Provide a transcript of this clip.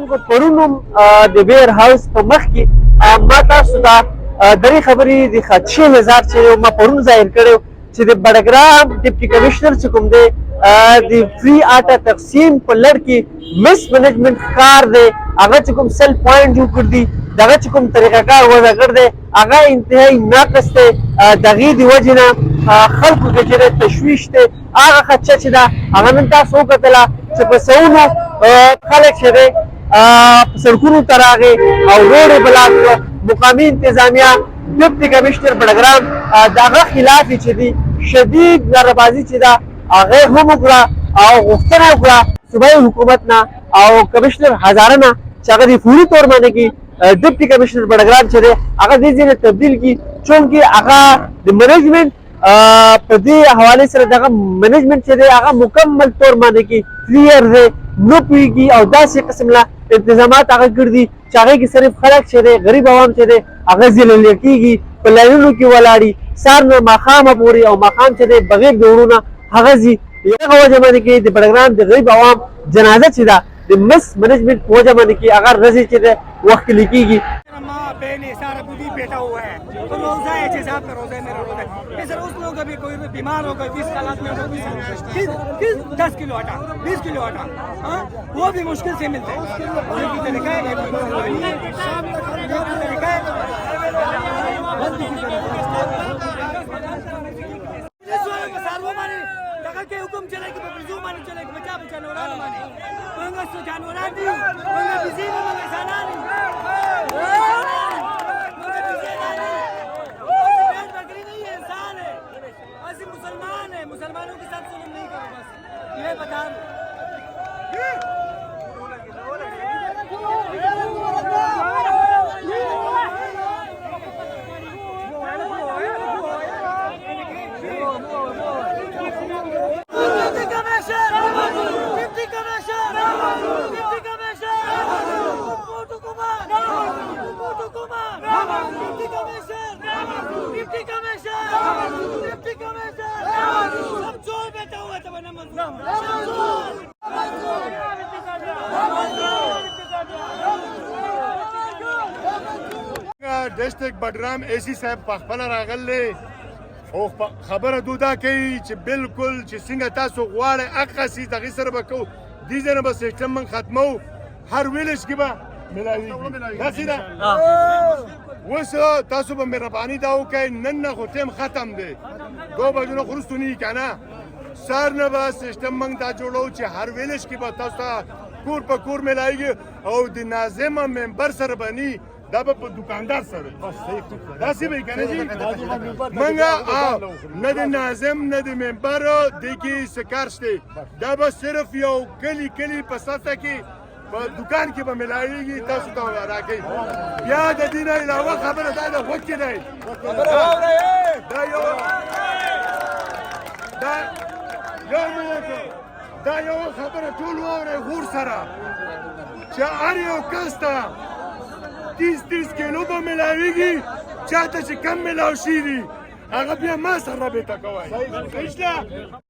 کتونکو پرون هم د ویر هاوس په مخ کې ما تاسو ته درې خبرې د 6000 چې ما پرون ظاهر کړی چې د بډګرام ډیپټي کمشنر چې کوم دی د فری آټا تقسیم په لړ کې مس منیجمنت کار دی هغه چې کوم سل پوینټ جوړ کړ دي دغه چې کوم طریقه کار وضع کړ دی هغه انتهایی ناقص دی د هغې د وجې نه خلکو کې چې تشویش دی هغه خدشه چې ده هغه نن تاسو وکتله چې په سلونو خلک چې دی سړکونو ته راغی او روډ یې بلاک کړه مقامي انتظامیه ډیپټي کمشنر بډګرام د هغه خلاف چې دي شدید ناربازي چې ده هغه هم وکړه او غوښتنه یې وکړه صوبایي حکومت نه او کمشنر هزاره نه چې هغه د فوري طور باندې کې ډیپټي کمشنر بډګرام چې دی هغه دې ځای نه تبدیل کړي چونکې هغه د منیجمنت په دې حوالې سره دغه منیجمنت چې دی هغه مکمل طور باندې کې کلیر دی نه پوهېږي او داسې قسم له انتظامات هغه کړي دي چې هغې کې صرف خلک چې دی غریب عوام چې دی هغه ذلیله کېږي په لاینونو کې ولاړي سهار نه ماښامه پورې او ماښام چې دی بغیر د وروڼه هغه ځي دغه وجه باندې کې د بډګرام د غریب عوام جنازه چې ده د مس منیجمنट په وجه باندې کې هغه ورځې چې ده وخت کې لیکېږي पहले सारा खुद ही बैठा हुआ है तो रोजा है 6 साहब का रोजा है मेरा रोजा है सर उस लोग अभी कोई बीमार होगा 20 हालात में होगा 10 किलो आटा 20 किलो आटा हाँ वो भी मुश्किल से मिलता है के हुक्म चलेगी बजू माने चलेगी बचा बचाने वाला माने मंगा सो जानवरा दी मंगा बिजी में मंगा साना नहीं मंगा बिजी नहीं बकरी नहीं है इंसान है ऐसे मुसलमान है मुसलमानों के साथ जुल्म नहीं करो बस ये बता डिस्ट्रिक्ट बडग्राम एसी साहब पखपल रागले او خبره دودا کوي چې بالکل چې څنګه تاسو غواړئ هغه سي دغه سره به کوو دې ځنه به سیستم من ختمو هر ویلج کې به ملاويږي داسې ده اوس تاسو به مهرباني دا وکړئ نن نه خو ټیم ختم دی 2 بجو نه خروستو نه کنه سر نه به سیستم من دا جوړو چې هر ویلج کې به تاسو کور په کور ملاويږي او د ناظم ممبر سره بني دا په دکاندار سره بس صحیح دا سی به کنه جی منګه نه د ناظم نه د ممبر د کی سکارشته دا به صرف یو کلی په ساته کې په دکان کې به ملایږي تاسو ته راکې بیا د دین علاوه خبره دا ده وکړي دی دا یو خبره ټول وره غور سره چې هر یو کس ته 30 کیلو به ملاویږي چاته چې کم ملاو شي دي هغه بیا ما سره رابطه کوي